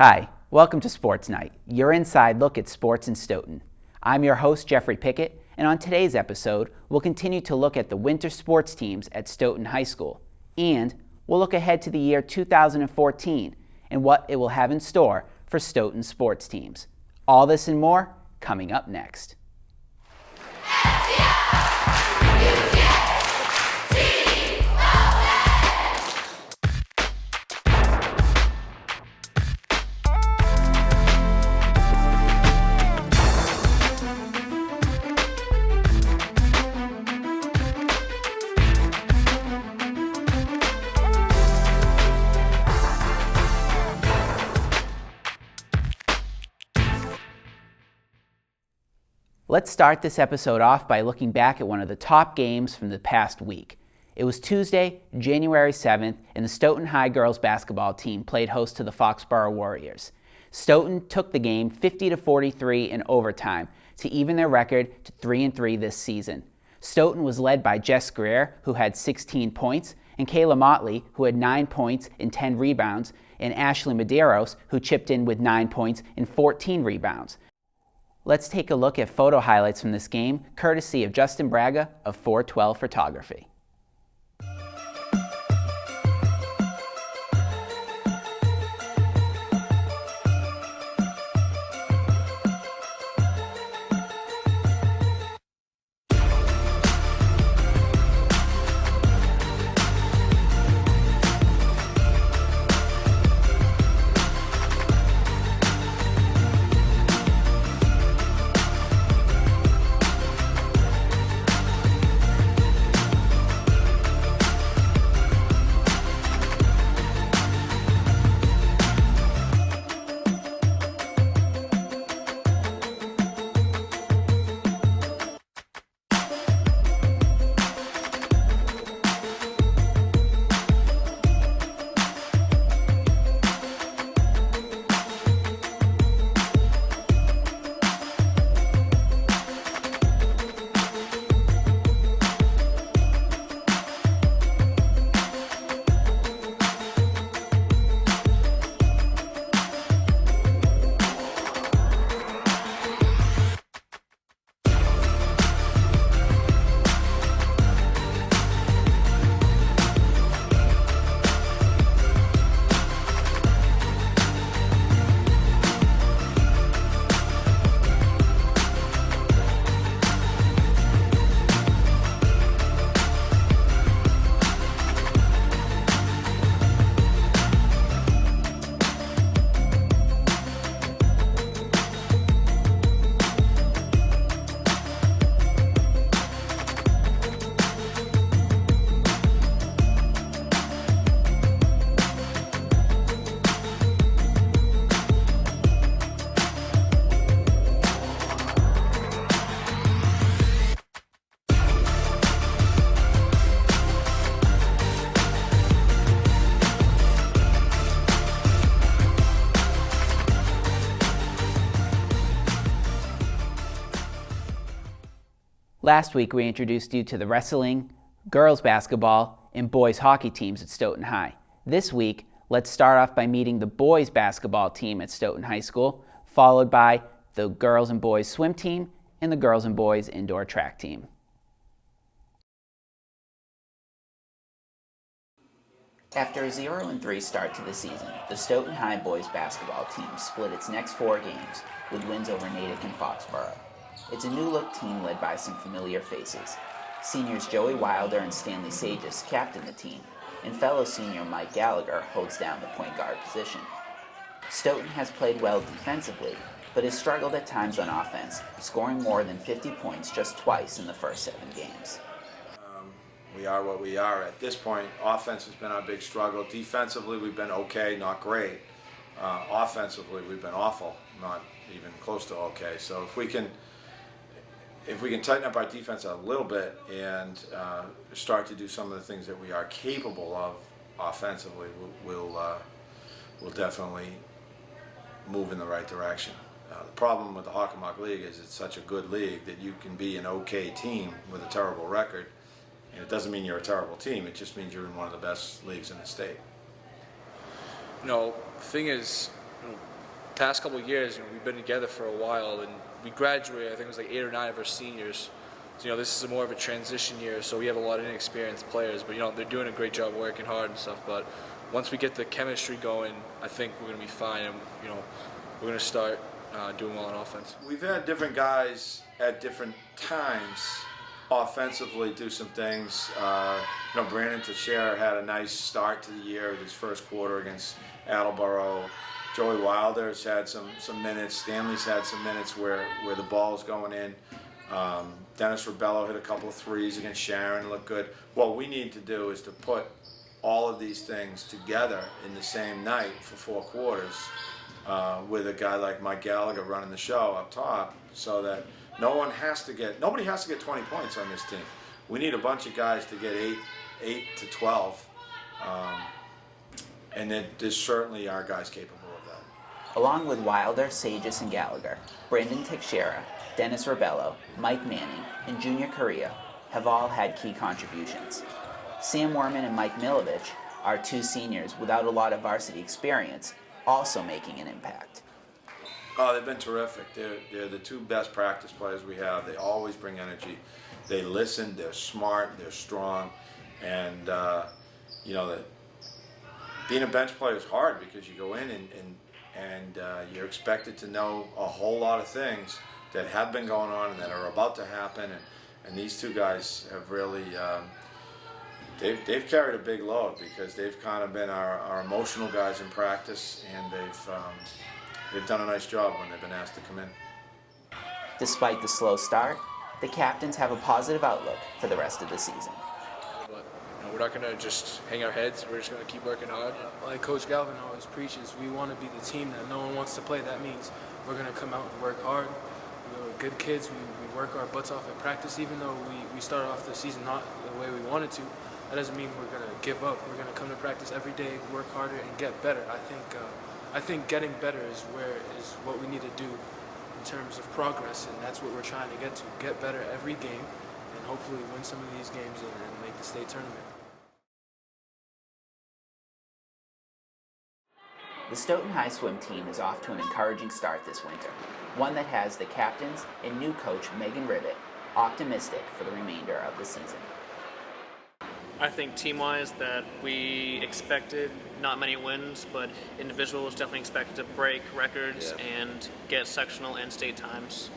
Hi, welcome to Sports Night, your inside look at sports in Stoughton. I'm your host, Jeffrey Pickette, and on today's episode, we'll continue to look at the winter sports teams at Stoughton High School, and we'll look ahead to the year 2014 and what it will have in store for Stoughton sports teams. All this and more coming up next. Let's start this episode off by looking back at one of the top games from the past week. It was Tuesday, January 7th, and the Stoughton High girls basketball team played host to the Foxborough Warriors. Stoughton took the game 50-43 in overtime to even their record to 3-3 this season. Stoughton was led by Jess Greer, who had 16 points, and Kayla Motley, who had 9 points and 10 rebounds, and Ashley Medeiros, who chipped in with 9 points and 14 rebounds. Let's take a look at photo highlights from this game, courtesy of Justin Braga of 412 Photography. Last week, we introduced you to the wrestling, girls basketball, and boys hockey teams at Stoughton High. This week, let's start off by meeting the boys basketball team at Stoughton High School, followed by the girls and boys swim team and the girls and boys indoor track team. After a 0-3 start to the season, the Stoughton High boys basketball team split its next 4 games with wins over Natick and Foxborough. It's a new-look team led by some familiar faces. Seniors Joey Wilder and Stanley Sages captain the team, and fellow senior Mike Gallagher holds down the point guard position. Stoughton has played well defensively, but has struggled at times on offense, scoring more than 50 points just twice in the first 7 games. We are what we are at this point. Offense has been our big struggle. Defensively, we've been okay, not great. Offensively, we've been awful, not even close to okay. So if we can tighten up our defense a little bit and start to do some of the things that we are capable of offensively, we'll definitely move in the right direction. The problem with the Hockomock League is it's such a good league that you can be an okay team with a terrible record, and it doesn't mean you're a terrible team, it just means you're in one of the best leagues in the state. You know, the thing is, past couple of years, we've been together for a while, and we graduated. I think it was like 8 or 9 of our seniors. So, this is more of a transition year, so we have a lot of inexperienced players. But they're doing a great job working hard and stuff. But once we get the chemistry going, I think we're going to be fine, and we're going to start doing well on offense. We've had different guys at different times offensively do some things. Brandon Teixeira had a nice start to the year with his first quarter against Attleboro. Joey Wilder's had some minutes. Stanley's had some minutes where the ball's going in. Dennis Rebello hit a couple of threes against Sharon, looked good. What we need to do is to put all of these things together in the same night for 4 quarters with a guy like Mike Gallagher running the show up top, so that nobody has to get 20 points on this team. We need a bunch of guys to get 8 to 12, and there's certainly our guys capable of that. Along with Wilder, Sages, and Gallagher, Brandon Teixeira, Dennis Rebello, Mike Manning, and Junior Correa have all had key contributions. Sam Werman and Mike Milovich are 2 seniors without a lot of varsity experience, also making an impact. Oh, they've been terrific. They're the 2 best practice players we have. They always bring energy. They listen. They're smart. They're strong. And that being a bench player is hard because you go in and you're expected to know a whole lot of things that have been going on and that are about to happen. And these 2 guys have really they've carried a big load because they've kind of been our emotional guys in practice, and they've done a nice job when they've been asked to come in. Despite the slow start, the captains have a positive outlook for the rest of the season. But we're not going to just hang our heads. We're just going to keep working hard. Like Coach Galvin always preaches, we want to be the team that no one wants to play. That means we're going to come out and work hard. We're good kids. We work our butts off at practice, even though we started off the season not the way we wanted to. That doesn't mean we're going to give up. We're going to come to practice every day, work harder, and get better. I think getting better is what we need to do in terms of progress, and that's what we're trying to get to. Get better every game, and hopefully win some of these games and make the state tournament. The Stoughton High swim team is off to an encouraging start this winter, one that has the captains and new coach Megan Ribbett optimistic for the remainder of the season. I think team-wise that we expected not many wins, but individuals definitely expected to break records and get sectional and state times.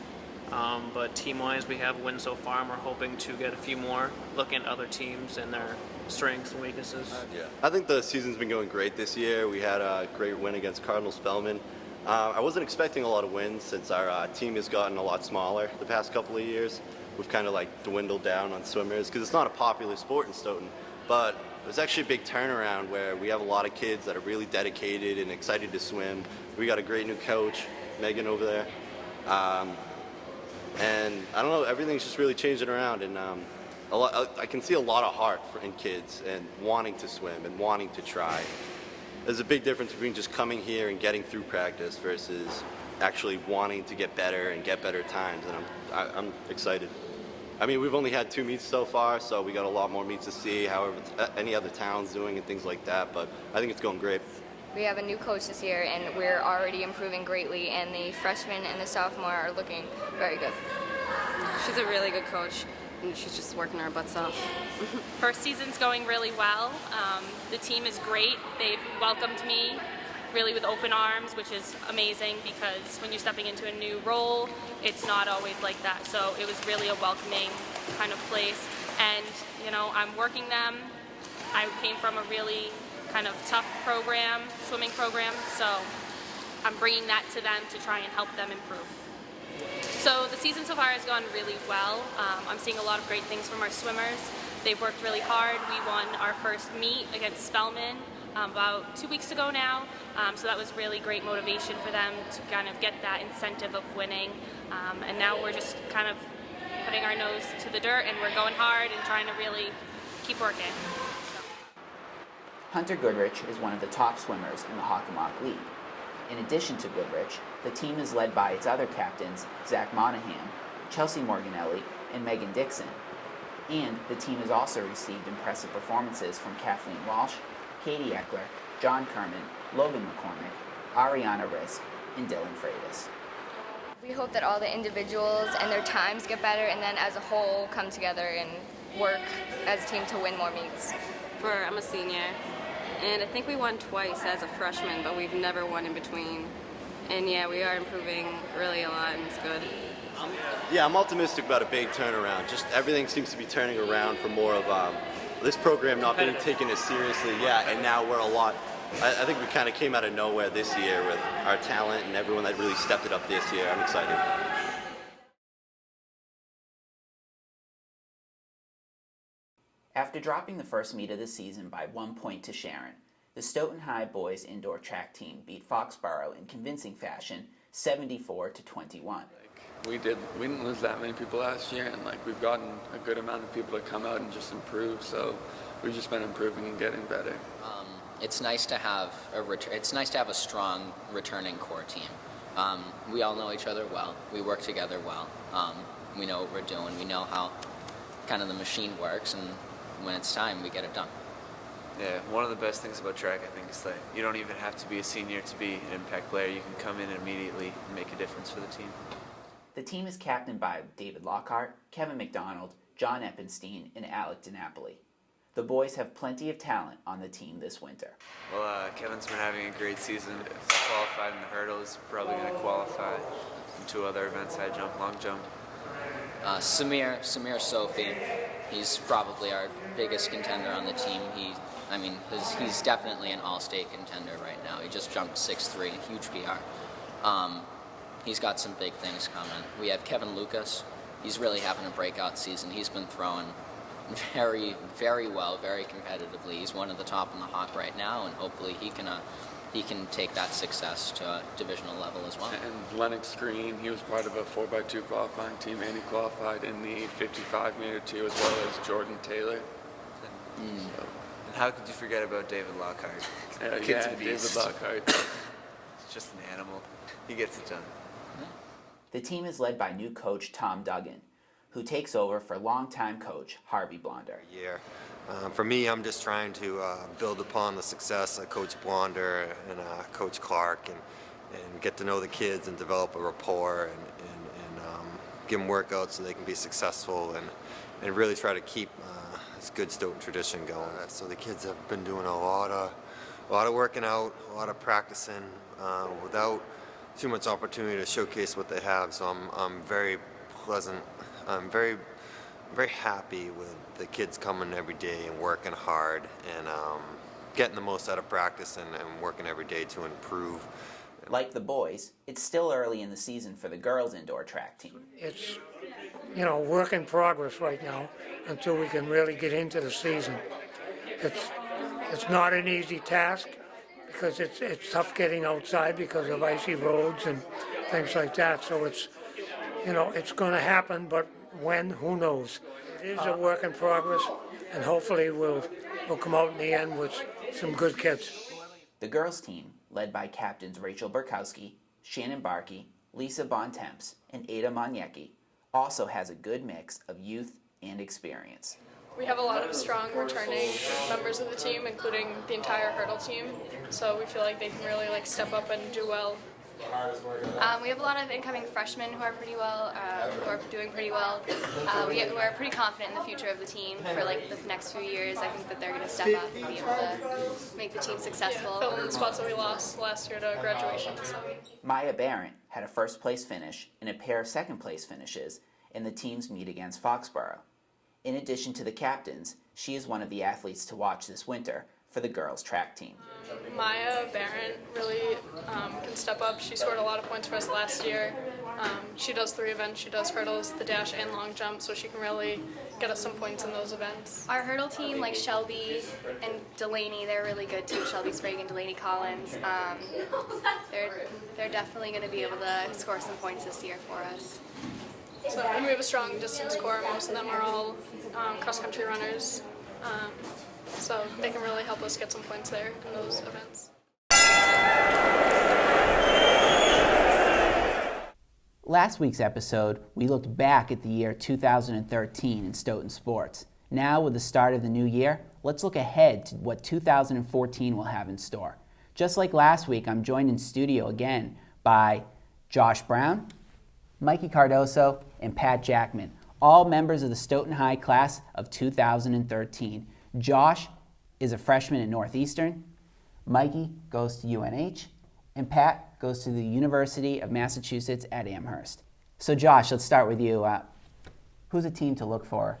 But team-wise, we have wins so far, and we're hoping to get a few more, looking at other teams and their strengths and weaknesses. I think the season's been going great this year. We had a great win against Cardinal Spellman. I wasn't expecting a lot of wins since our team has gotten a lot smaller the past couple of years. We've kind of dwindled down on swimmers because it's not a popular sport in Stoughton. But it was actually a big turnaround where we have a lot of kids that are really dedicated and excited to swim. We got a great new coach, Megan, over there. And I don't know, everything's just really changing around. And I can see a lot of heart in kids and wanting to swim and wanting to try. There's a big difference between just coming here and getting through practice versus actually wanting to get better and get better times. And I'm excited. I mean, we've only had 2 meets so far, so we got a lot more meets to see, however any other towns doing and things like that, but I think it's going great. We have a new coach this year, and we're already improving greatly, and the freshmen and the sophomore are looking very good. She's a really good coach, and she's just working our butts off. First season's going really well. The team is great. They've welcomed me really with open arms, which is amazing because when you're stepping into a new role, it's not always like that. So it was really a welcoming kind of place. And, I'm working them. I came from a really kind of tough program, swimming program, so I'm bringing that to them to try and help them improve. So the season so far has gone really well. I'm seeing a lot of great things from our swimmers. They've worked really hard. We won our first meet against Spellman about 2 weeks ago now. So that was really great motivation for them to kind of get that incentive of winning. And now we're just kind of putting our nose to the dirt and we're going hard and trying to really keep working. So. Hunter Goodrich is one of the top swimmers in the Hockomock League. In addition to Goodrich, the team is led by its other captains, Zach Monahan, Chelsea Morganelli, and Megan Dixon. And the team has also received impressive performances from Kathleen Walsh, Katie Eckler, John Kerman, Logan McCormick, Ariana Risk, and Dylan Freitas. We hope that all the individuals and their times get better, and then as a whole come together and work as a team to win more meets. I'm a senior, and I think we won twice as a freshman, but we've never won in between. And yeah, we are improving really a lot, and it's good. Yeah, I'm optimistic about a big turnaround. Just everything seems to be turning around for more of this program not being taken as seriously. Yeah, and now we're a lot. I think we kind of came out of nowhere this year with our talent and everyone that really stepped it up this year. I'm excited. After dropping the first meet of the season by 1 point to Sharon, the Stoughton High boys indoor track team beat Foxborough in convincing fashion, 74-21. We didn't lose that many people last year, and we've gotten a good amount of people to come out and just improve. So we've just been improving and getting better. It's nice to have a strong returning core team. We all know each other well. We work together well. We know what we're doing. We know how kind of the machine works, and when it's time, we get it done. Yeah, one of the best things about track, I think, is that you don't even have to be a senior to be an impact player. You can come in immediately and make a difference for the team. The team is captained by David Lockhart, Kevin McDonald, John Eppenstein, and Alec DiNapoli. The boys have plenty of talent on the team this winter. Well, Kevin's been having a great season. He's qualified in the hurdle. He's probably going to qualify in 2 other events, high jump, long jump. Samir Sophie, he's probably our biggest contender on the team. He's definitely an all-state contender right now. He just jumped 6'3", huge PR. He's got some big things coming. We have Kevin Lucas. He's really having a breakout season. He's been throwing very, very well, very competitively. He's one of the top in the Hawk right now, and hopefully he can take that success to a divisional level as well. And Lennox Green, he was part of a 4x2 qualifying team, and he qualified in the 55-meter too, as well as Jordan Taylor. And how could you forget about David Lockhart? Yeah, David Lockhart. He's just an animal. He gets it done. The team is led by new coach Tom Duggan, who takes over for longtime coach Harvey Blonder. For me, I'm just trying to build upon the success of Coach Blonder and Coach Clark and get to know the kids and develop a rapport and give them workouts so they can be successful and really try to keep this good Stoughton tradition going. So the kids have been doing a lot of working out, a lot of practicing without too much opportunity to showcase what they have. So I'm very pleasant. I'm very happy with the kids coming every day and working hard and getting the most out of practice and working every day to improve. Like the boys, it's still early in the season for the girls' indoor track team. It's, work in progress right now until we can really get into the season. It's not an easy task because it's tough getting outside because of icy roads and things like that. So it's going to happen, but when, who knows? It is a work in progress, and hopefully we'll come out in the end with some good kids. The girls' team, led by captains Rachel Burkowski, Shannon Barkey, Lisa Bontemps, and Ada Moniecki, also has a good mix of youth and experience. We have a lot of strong returning members of the team, including the entire hurdle team, so we feel like they can really step up and do well. We have a lot of incoming freshmen who are doing pretty well. We're pretty confident in the future of the team for the next few years. I think that they're going to step up and be able to make the team successful. Fill in the spots that we lost last year to graduation. So. Maya Barrett had a first-place finish and a pair of second-place finishes in the team's meet against Foxborough. In addition to the captains, she is one of the athletes to watch this winter for the girls' track team. Maya Barrett really can step up. She scored a lot of points for us last year. She does 3 events. She does hurdles, the dash, and long jump, so she can really get us some points in those events. Our hurdle team, like Shelby and Delaney, they're really good too. Shelby Sprague and Delaney Collins. They're definitely going to be able to score some points this year for us. So, and we have a strong distance core. Most of them are all cross-country runners. So they can really help us get some points there in those events. Last week's episode, we looked back at the year 2013 in Stoughton sports. Now, with the start of the new year, let's look ahead to what 2014 will have in store. Just like last week, I'm joined in studio again by Josh Brown, Mikey Cardoso, and Pat Jackman, all members of the Stoughton High class of 2013. Josh is a freshman at Northeastern, Mikey goes to UNH, and Pat goes to the University of Massachusetts at Amherst. So Josh, let's start with you. Who's a team to look for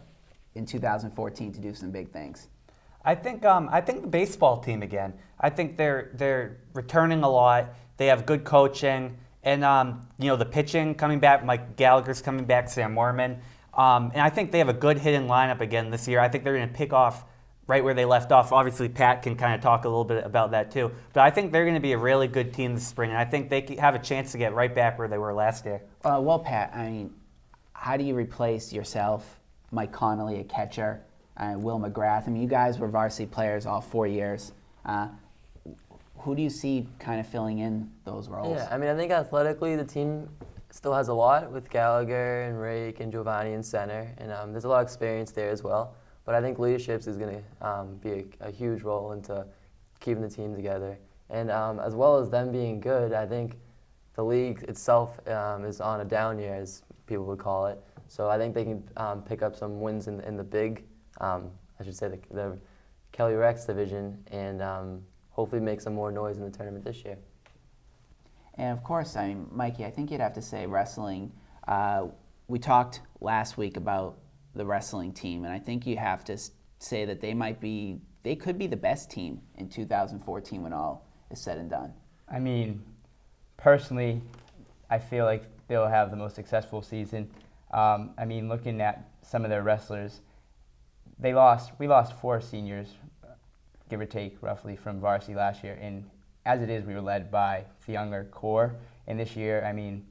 in 2014 to do some big things? I think the baseball team again. I think they're returning a lot. They have good coaching, and the pitching coming back. Mike Gallagher's coming back. Sam Mormon, and I think they have a good hitting lineup again this year. I think they're going to pick off right where they left off. Obviously, Pat can kind of talk a little bit about that too. But I think they're going to be a really good team this spring, and I think they have a chance to get right back where they were last year. Well, Pat, I mean, how do you replace yourself, Mike Connolly, a catcher, Will McGrath? I mean, you guys were varsity players all 4 years. Who do you see kind of filling in those roles? Yeah, I mean, I think athletically the team still has a lot with Gallagher and Rake and Giovanni in center, and there's a lot of experience there as well. But I think leadership is going to be a huge role into keeping the team together. And as well as them being good, I think the league itself is on a down year, as people would call it. So I think they can pick up some wins in the big, I should say the Kelly Rex division, and hopefully make some more noise in the tournament this year. And of course, I mean, Mikey, I think you'd have to say wrestling. We talked last week about the wrestling team, and I think you have to say that they could be the best team in 2014 when all is said and done. I mean, personally, I feel like they'll have the most successful season. I mean, looking at some of their wrestlers, we lost 4 seniors, give or take, roughly, from varsity last year, and as it is, we were led by the younger core, and this year, I mean,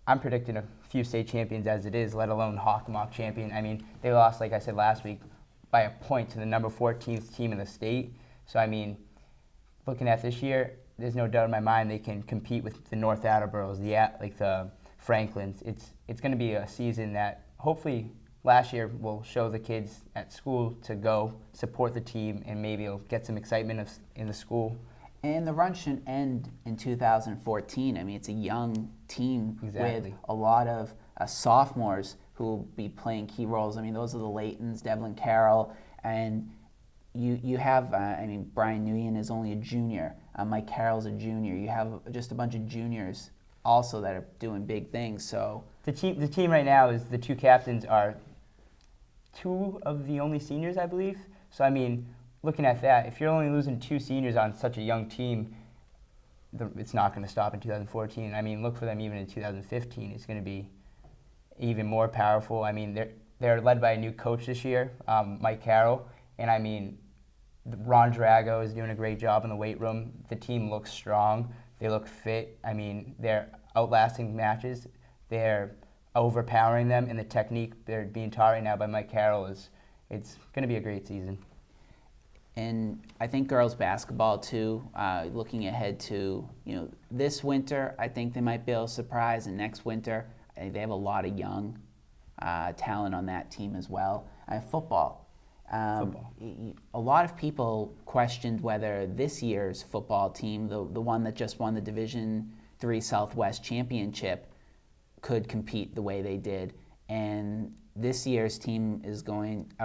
I'm predicting a few state champions as it is, let alone Hockomock champion. I mean, they lost, like I said last week, by a point to the number 14th team in the state. So, I mean, looking at this year, there's no doubt in my mind they can compete with the North Attleboroughs, the Franklins. It's going to be a season that hopefully last year will show the kids at school to go support the team, and maybe it'll get some excitement in the school. And the run shouldn't end in 2014. I mean, it's a young team with a lot of sophomores who will be playing key roles. I mean, those are the Laytons, Devlin Carroll, and you have, I mean, Brian Nguyen is only a junior. Mike Carroll's a junior. You have just a bunch of juniors also that are doing big things. So the team right now is the 2 captains are 2 of the only seniors, I believe. So, I mean, looking at that, if you're only losing 2 seniors on such a young team, it's not going to stop in 2014. I mean, look for them even in 2015. It's going to be even more powerful. I mean, they're led by a new coach this year, Mike Carroll, and I mean, Ron Drago is doing a great job in the weight room. The team looks strong. They look fit. I mean, they're outlasting matches. They're overpowering them, and the technique they're being taught right now by Mike Carroll it's going to be a great season. And I think girls basketball too, looking ahead to this winter, I think they might be able to surprise, and next winter, they have a lot of young talent on that team as well. Football. A lot of people questioned whether this year's football team, the one that just won the Division III Southwest Championship, could compete the way they did. And this year's team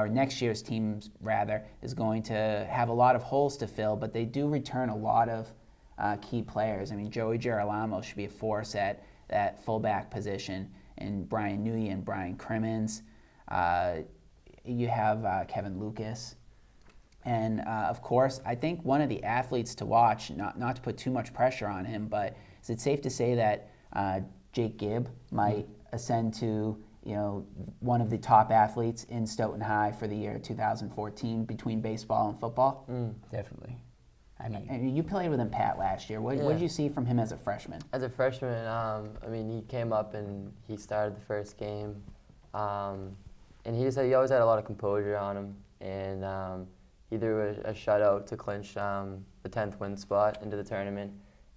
next year's team rather, is going to have a lot of holes to fill, but they do return a lot of key players. I mean, Joey Girolamo should be a force at that fullback position, and Brian Nguyen and Brian Crimmins. You have Kevin Lucas. And of course, I think one of the athletes to watch, not to put too much pressure on him, but is it safe to say that Jake Gibb might ascend to one of the top athletes in Stoughton High for the year 2014 between baseball and football? Definitely. And you played with him, Pat, last year. What did you see from him as a freshman? As a freshman, I mean, he came up and he started the first game, and he always had a lot of composure on him, and he threw a shutout to clinch the 10th win spot into the tournament.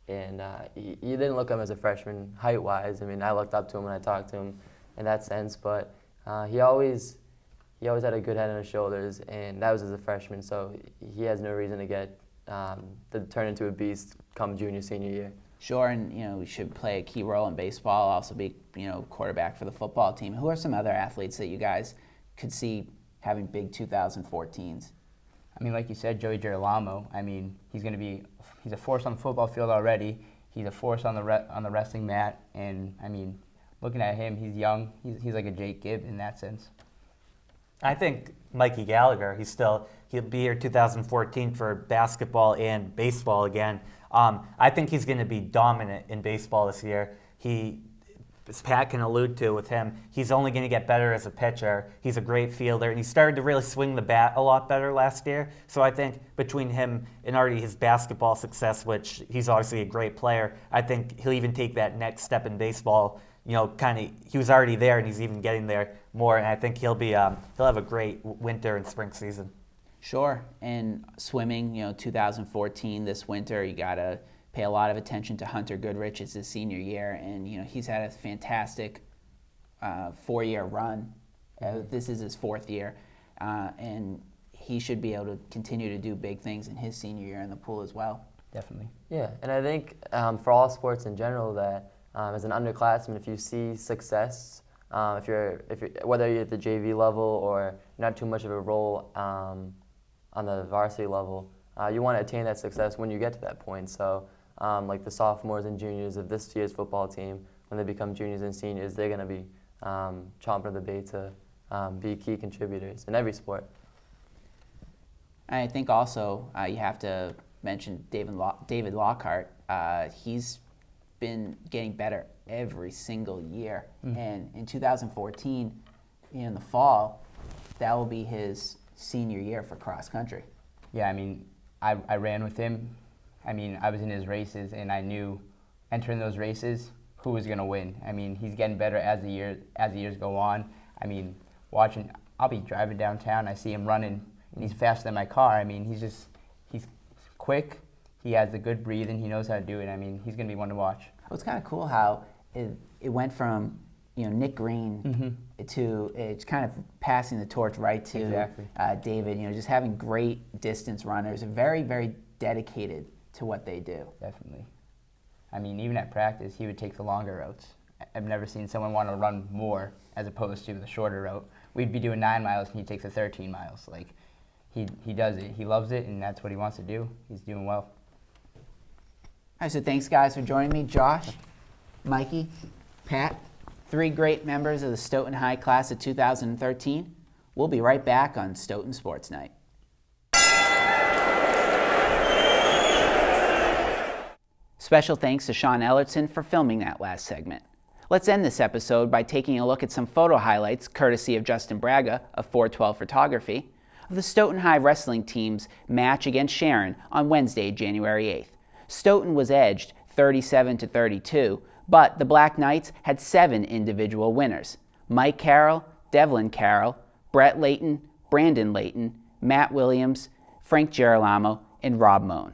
And he didn't look at him as a freshman height-wise. I mean, I looked up to him when I talked to him in that sense, but he always had a good head on his shoulders, and that was as a freshman, so he has no reason to turn into a beast come junior, senior year. Sure, and we should play a key role in baseball. Also be quarterback for the football team. Who are some other athletes that you guys could see having big 2014s? I mean, like you said, Joey Girolamo. I mean, he's a force on the football field already. He's a force on the wrestling mat, and I mean, looking at him, he's young. He's like a Jake Gibb in that sense. I think Mikey Gallagher, he'll be here 2014 for basketball and baseball again. I think he's going to be dominant in baseball this year. As Pat can allude to with him, he's only going to get better as a pitcher. He's a great fielder, and he started to really swing the bat a lot better last year. So I think between him and already his basketball success, which he's obviously a great player, I think he'll even take that next step in baseball. He was already there, and he's even getting there more. And I think he'll have a great winter and spring season. Sure, and swimming, 2014 this winter, you gotta pay a lot of attention to Hunter Goodrich. It's his senior year, and he's had a fantastic 4-year run. This is his 4th year, and he should be able to continue to do big things in his senior year in the pool as well. Definitely. Yeah, and I think for all sports in general that as an underclassman, if you see success, if you're whether you're at the JV level or not too much of a role on the varsity level, you want to attain that success when you get to that point. So like the sophomores and juniors of this year's football team, when they become juniors and seniors, they're going to be chomping at the bit to be key contributors in every sport. I think also you have to mention David Lockhart. He's been getting better every single year. And in 2014, in the fall, that will be his senior year for cross country. Yeah, I mean, I ran with him. I mean, I was in his races, and I knew entering those races who was going to win. I mean, he's getting better as the years go on. I mean, I'll be driving downtown, I see him running, and he's faster than my car. I mean, he's quick. He has the good breathing. He knows how to do it. I mean, he's going to be one to watch. Well, it's kind of cool how it went from Nick Green to it's kind of passing the torch right to exactly. David. Just having great distance runners, very, very dedicated to what they do. Definitely. I mean, even at practice, he would take the longer routes. I've never seen someone want to run more as opposed to the shorter route. We'd be doing 9 miles, and he takes the 13 miles. Like, he does it. He loves it, and that's what he wants to do. He's doing well. All right, so thanks, guys, for joining me. Josh, Mikey, Pat, 3 great members of the Stoughton High class of 2013. We'll be right back on Stoughton Sports Night. Special thanks to Sean Ellertson for filming that last segment. Let's end this episode by taking a look at some photo highlights, courtesy of Justin Braga of 412 Photography, of the Stoughton High wrestling team's match against Sharon on Wednesday, January 8th. Stoughton was edged 37-32, but the Black Knights had 7 individual winners: Mike Carroll, Devlin Carroll, Brett Layton, Brandon Layton, Matt Williams, Frank Girolamo, and Rob Moan.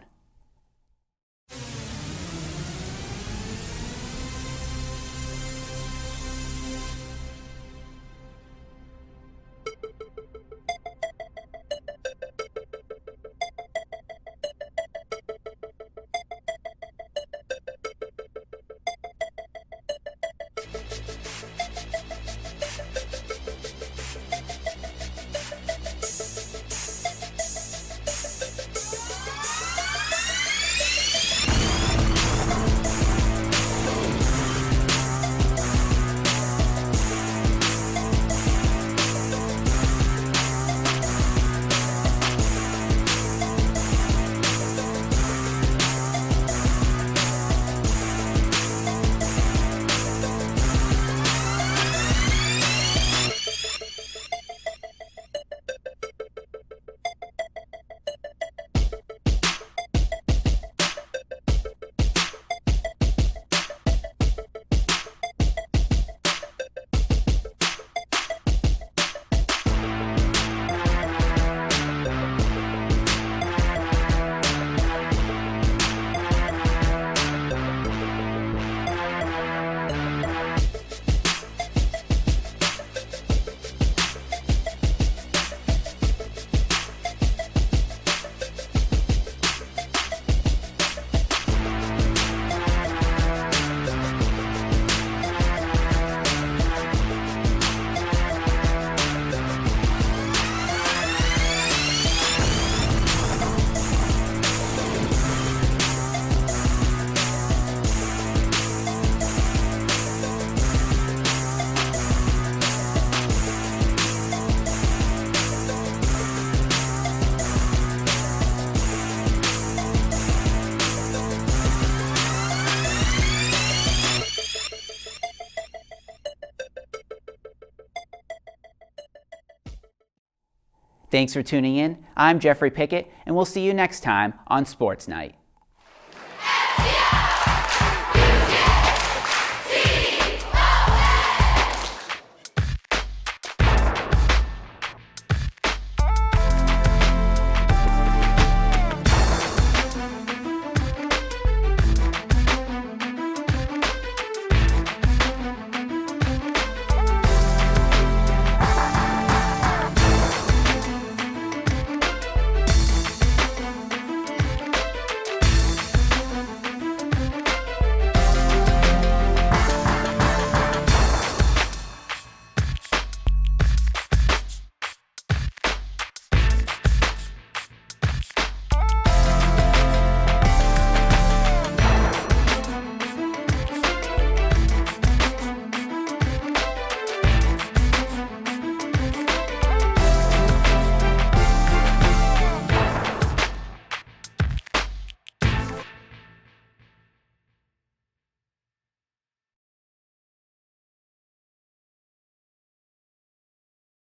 Thanks for tuning in. I'm Jeffrey Pickette, and we'll see you next time on Sports Night.